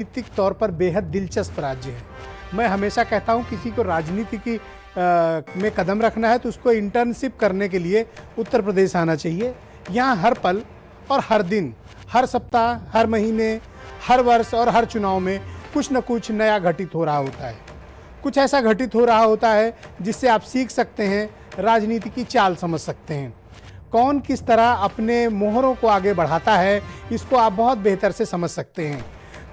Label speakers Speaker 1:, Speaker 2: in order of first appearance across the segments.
Speaker 1: राजनीतिक तौर पर बेहद दिलचस्प राज्य है। मैं हमेशा कहता हूं किसी को राजनीति की में कदम रखना है तो उसको इंटर्नशिप करने के लिए उत्तर प्रदेश आना चाहिए। यहाँ हर पल और हर दिन, हर सप्ताह, हर महीने, हर वर्ष और हर चुनाव में कुछ न कुछ नया घटित हो रहा होता है। कुछ ऐसा घटित हो रहा होता है जिससे आप सीख सकते हैं, राजनीति की चाल समझ सकते हैं। कौन किस तरह अपने मोहरों को आगे बढ़ाता है, इसको आप बहुत बेहतर से समझ सकते हैं।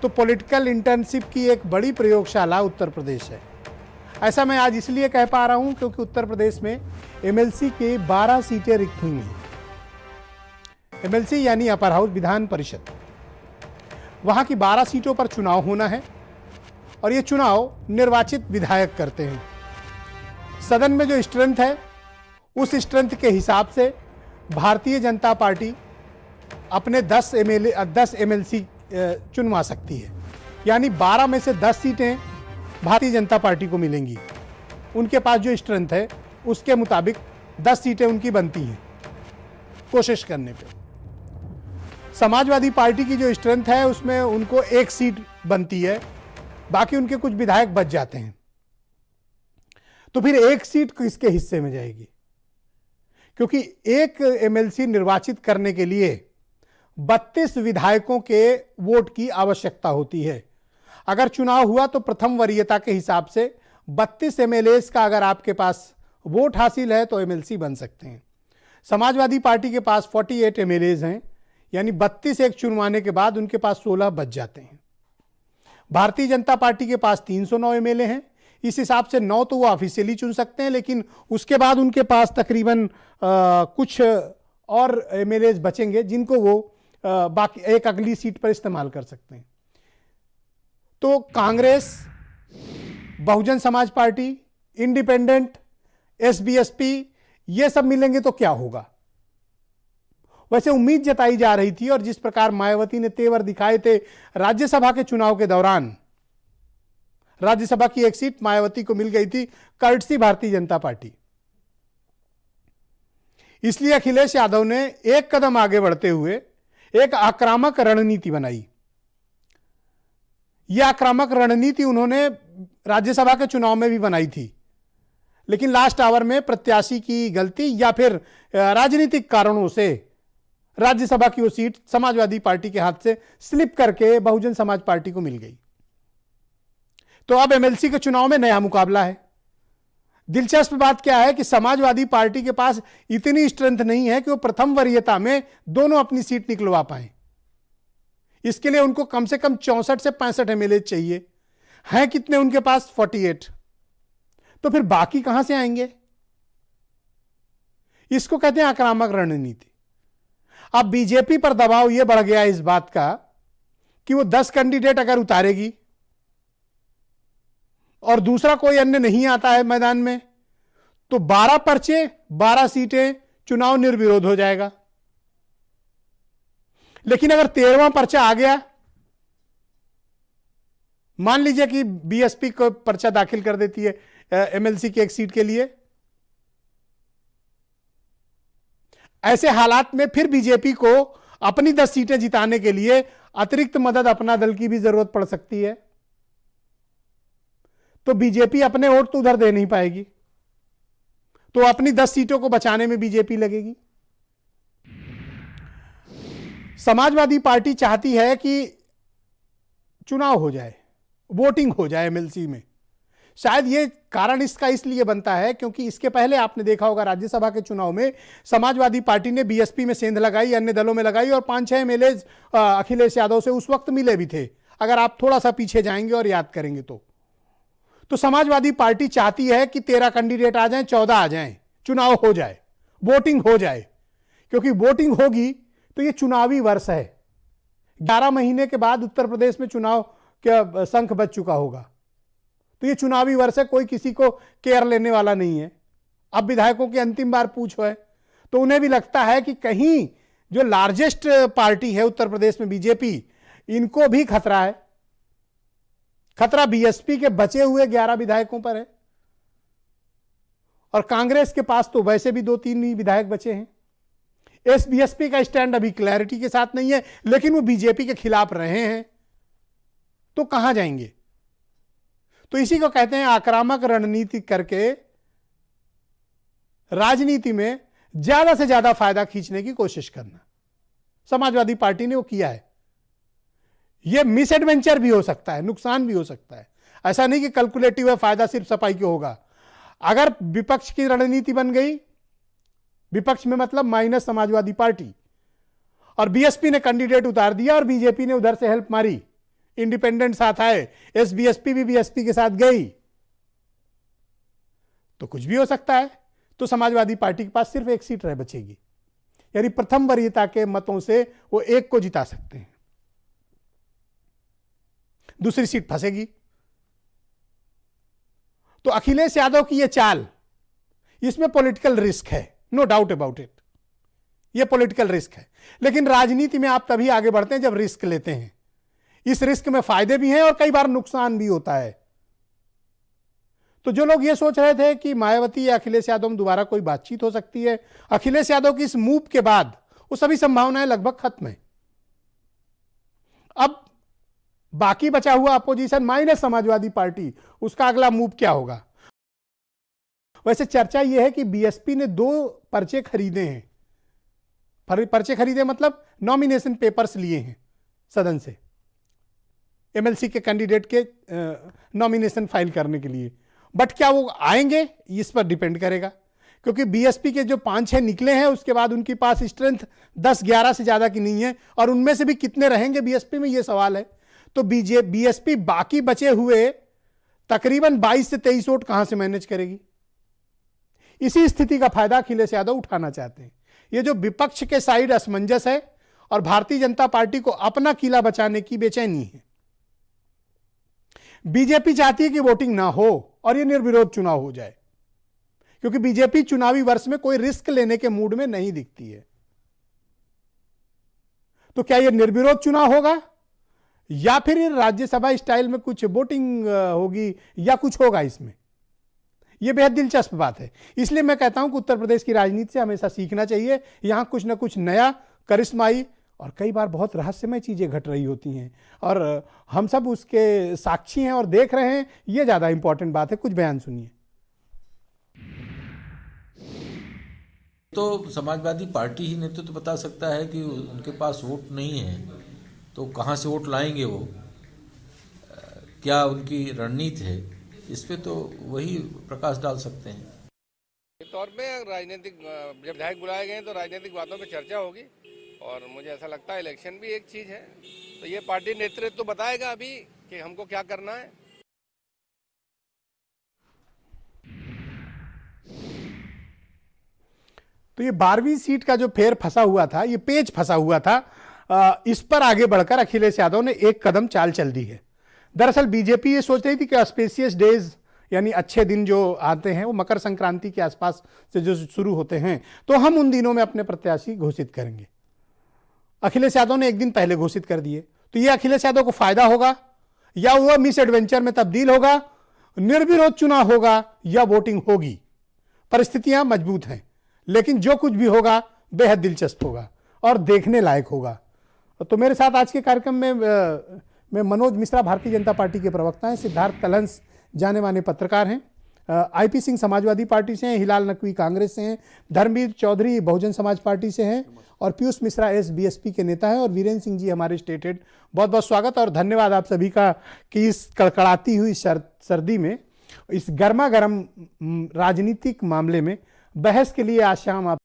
Speaker 1: तो पॉलिटिकल इंटर्नशिप की एक बड़ी प्रयोगशाला उत्तर प्रदेश है। ऐसा मैं आज इसलिए कह पा रहा हूं क्योंकि उत्तर प्रदेश में एमएलसी की 12 सीटें रिक्त हुई हैं। एमएलसी यानी अपर हाउस विधान परिषद, वहां की 12 सीटों पर चुनाव होना है और ये चुनाव निर्वाचित विधायक करते हैं। सदन में जो स्ट्रेंथ है उस स्ट्रेंथ के हिसाब से भारतीय जनता पार्टी अपने 10 एमएलसी चुनवा सकती है, यानी 12 में से 10 सीटें भारतीय जनता पार्टी को मिलेंगी। उनके पास जो स्ट्रेंथ है उसके मुताबिक 10 सीटें उनकी बनती हैं कोशिश करने पे। समाजवादी पार्टी की जो स्ट्रेंथ है उसमें उनको 1 सीट बनती है, बाकी उनके कुछ विधायक बच जाते हैं। तो फिर 1 सीट किसके हिस्से में जाएगी? क्योंकि एक एमएलसी निर्वाचित करने के लिए 32 विधायकों के वोट की आवश्यकता होती है। अगर चुनाव हुआ तो प्रथम वरीयता के हिसाब से 32 एमएलए का अगर आपके पास वोट हासिल है तो एमएलसी बन सकते हैं। समाजवादी पार्टी के पास 48 एमएलए हैं, यानी 32 एक चुनवाने के बाद उनके पास 16 बच जाते हैं। भारतीय जनता पार्टी के पास 309 एमएलए हैं। इस हिसाब से 9 तो वो ऑफिशियली चुन सकते हैं, लेकिन उसके बाद उनके पास तकरीबन कुछ और एमएलए बचेंगे जिनको वो बाकी एक अगली सीट पर इस्तेमाल कर सकते हैं। तो Congress, Bahujan Samaj party, independent, SBSP, ये सब मिलेंगे तो क्या होगा? वैसे उम्मीद जताई जा रही थी और जिस प्रकार मायावती ने तेवर दिखाए थे राज्यसभा के चुनाव के दौरान, राज्यसभा की 1 सीट मायावती को मिल गई थी कर्टसी भारतीय जनता पार्टी। इसलिए अखिलेश यादव ने एक कदम आगे बढ़ते हुए एक आक्रामक रणनीति बनाई। यह आक्रामक रणनीति उन्होंने राज्यसभा के चुनाव में भी बनाई थी, लेकिन लास्ट आवर में प्रत्याशी की गलती या फिर राजनीतिक कारणों से राज्यसभा की वो सीट समाजवादी पार्टी के हाथ से स्लिप करके बहुजन समाज पार्टी को मिल गई। तो अब एमएलसी के चुनाव में नया मुकाबला है। दिलचस्प बात क्या है कि समाजवादी पार्टी के पास इतनी स्ट्रेंथ नहीं है कि वो प्रथम वरीयता में दोनों अपनी सीट निकलवा पाए। इसके लिए उनको कम से कम 64 से 65 एमएलए चाहिए। हैं कितने उनके पास? 48। तो फिर बाकी कहां से आएंगे? इसको कहते हैं आक्रामक रणनीति। अब बीजेपी पर दबाव यह बढ़ गया इस बात का कि वो 10 कैंडिडेट अगर उतारेगी और दूसरा कोई अन्य नहीं आता है मैदान में, तो 12 पर्चे, 12 सीटें, चुनाव निर्विरोध हो जाएगा। लेकिन अगर 13वां पर्चा आ गया, मान लीजिए कि बीएसपी को पर्चा दाखिल कर देती है एमएलसी की 1 सीट के लिए, ऐसे हालात में फिर बीजेपी को अपनी 10 सीटें जिताने के लिए अतिरिक्त मदद अपना दल की भी जरूरत पड़ सकती है। तो बीजेपी अपने वोट तो उधर दे नहीं पाएगी, तो अपनी 10 सीटों को बचाने में बीजेपी लगेगी। समाजवादी पार्टी चाहती है कि चुनाव हो जाए, वोटिंग हो जाए एमएलसी में। शायद ये कारण इसका इसलिए बनता है क्योंकि इसके पहले आपने देखा होगा राज्यसभा के चुनाव में समाजवादी पार्टी ने बीएसपी में सेंध लगाई, अन्य दलों में लगाई और 5-6 एमएलए अखिलेश यादव से उस वक्त मिले भी थे। अगर आप थोड़ा सा पीछे जाएंगे और याद करेंगे तो समाजवादी पार्टी चाहती है कि 13 कैंडिडेट आ जाएं, 14 आ जाएं, चुनाव हो जाए, वोटिंग हो जाए। क्योंकि वोटिंग होगी तो ये चुनावी वर्ष है। 11 महीने के बाद उत्तर प्रदेश में चुनाव का शंख बज चुका होगा, तो ये चुनावी वर्ष है, कोई किसी को केयर लेने वाला नहीं है। अब विधायकों की अंतिम बार पूछ है तो उन्हें भी लगता है कि कहीं जो लार्जेस्ट पार्टी है उत्तर प्रदेश में बीजेपी, इनको भी खतरा है। खतरा बीएसपी के बचे हुए 11 विधायकों पर है और कांग्रेस के पास तो वैसे भी 2-3 ही विधायक बचे हैं। एसबीएसपी का स्टैंड अभी क्लैरिटी के साथ नहीं है, लेकिन वो बीजेपी के खिलाफ रहे हैं। तो कहां जाएंगे? तो इसी को कहते हैं आक्रामक रणनीति करके राजनीति में ज्यादा से ज्यादा फायदा खींचने की कोशिश करना। समाजवादी पार्टी ने वो किया है। यह मिस एडवेंचर भी हो सकता है, नुकसान भी हो सकता है। ऐसा नहीं कि कैलकुलेटिव है, फायदा सिर्फ सपाई को होगा। अगर विपक्ष की रणनीति बन गई, विपक्ष में मतलब माइनस समाजवादी पार्टी, और बीएसपी ने कैंडिडेट उतार दिया और बीजेपी ने उधर से हेल्प मारी, इंडिपेंडेंट साथ आए, एसबीएसपी भी बीएसपी के साथ गई, तो कुछ भी हो सकता है। तो समाजवादी पार्टी के पास सिर्फ एक सीट रह बचेगी, यानी प्रथम वरीयता के मतों से वो एक को जिता सकते हैं, दूसरी सीट फंसेगी। तो अखिलेश यादव की यह चाल, इसमें पॉलिटिकल रिस्क है, नो डाउट अबाउट इट, यह पॉलिटिकल रिस्क है। लेकिन राजनीति में आप तभी आगे बढ़ते हैं जब रिस्क लेते हैं। इस रिस्क में फायदे भी हैं और कई बार नुकसान भी होता है। तो जो लोग ये सोच रहे थे कि मायावती या अखिलेश यादव में दोबारा कोई बातचीत हो सकती है, अखिलेश यादव की इस मूव के बाद वो सभी संभावनाएं लगभग खत्म है। अब बाकी बचा हुआ अपोजिशन माइनस समाजवादी पार्टी, उसका अगला मूव क्या होगा? वैसे चर्चा यह है कि बीएसपी ने 2 पर्चे खरीदे हैं। पर्चे खरीदे मतलब नॉमिनेशन पेपर्स लिए हैं सदन से, एमएलसी के कैंडिडेट के नॉमिनेशन फाइल करने के लिए। बट क्या वो आएंगे, इस पर डिपेंड करेगा, क्योंकि बीएसपी के जो 5-6 निकले हैं उसके बाद उनके पास स्ट्रेंथ 10-11 से ज्यादा की नहीं है, और उनमें से भी कितने रहेंगे बीएसपी में, यह सवाल है। तो बीएसपी बाकी बचे हुए तकरीबन 22 से 23 वोट कहां से मैनेज करेगी? इसी स्थिति का फायदा अखिलेश यादव उठाना चाहते हैं। यह जो विपक्ष के साइड असमंजस है और भारतीय जनता पार्टी को अपना किला बचाने की बेचैनी है। बीजेपी चाहती है कि वोटिंग ना हो और यह निर्विरोध चुनाव हो जाए, क्योंकि बीजेपी चुनावी वर्ष में कोई रिस्क लेने के मूड में नहीं दिखती है। तो क्या यह निर्विरोध चुनाव होगा या फिर राज्यसभा स्टाइल में कुछ वोटिंग होगी या कुछ होगा? इसमें यह बेहद दिलचस्प बात है। इसलिए मैं कहता हूं कि उत्तर प्रदेश की राजनीति से हमेशा सीखना चाहिए। यहां कुछ ना कुछ नया, करिश्माई और कई बार बहुत रहस्यमय चीजें घट रही होती हैं, और हम सब उसके साक्षी हैं और देख रहे हैं। यह ज्यादा इंपॉर्टेंट बात है। कुछ बयान सुनिए।
Speaker 2: तो समाजवादी पार्टी ही नेतृत्व तो बता सकता है कि उनके पास वोट नहीं है, तो कहाँ से वोट लाएंगे वो, क्या उनकी रणनीति है, इस पे तो वही प्रकाश डाल सकते हैं।
Speaker 3: इस तौर पे राजनीतिक, जब विधायक बुलाए गए तो राजनीतिक बातों पे चर्चा होगी, और मुझे ऐसा लगता है इलेक्शन भी एक चीज़ है, तो ये पार्टी नेतृत्व तो बताएगा अभी कि हमको क्या करना है।
Speaker 1: तो ये 12वीं सीट का जो फेर फंसा हुआ था, ये पेच फंसा हुआ था, इस पर आगे बढ़कर अखिलेश यादव ने एक कदम चाल चल दी है। दरअसल बीजेपी ये सोच रही थी कि ऑस्पिशियस डेज, यानी अच्छे दिन जो आते हैं वो मकर संक्रांति के आसपास से जो शुरू होते हैं, तो हम उन दिनों में अपने प्रत्याशी घोषित करेंगे। अखिलेश यादव ने एक दिन पहले घोषित कर दिए, तो ये अखिलेश यादव को फायदा होगा या वह मिस एडवेंचर में तब्दील होगा, निर्विरोध चुनाव होगा या वोटिंग होगी? परिस्थितियां मजबूत हैं, लेकिन जो कुछ भी होगा बेहद दिलचस्प होगा और देखने लायक होगा। तो मेरे साथ आज के कार्यक्रम में मनोज मिश्रा भारतीय जनता पार्टी के प्रवक्ता हैं, सिद्धार्थ कलहंस जाने माने पत्रकार हैं, आईपी सिंह समाजवादी पार्टी से हैं, हिलाल नकवी कांग्रेस से हैं, धर्मवीर चौधरी बहुजन समाज पार्टी से हैं, और पीयूष मिश्रा एसबीएसपी के नेता हैं, और वीरेंद्र सिंह जी हमारे स्टेट हेड। बहुत बहुत स्वागत और धन्यवाद आप सभी का कि इस कड़कड़ाती हुई सर्दी में, इस गर्मा गर्म राजनीतिक मामले में बहस के लिए आज शाम आप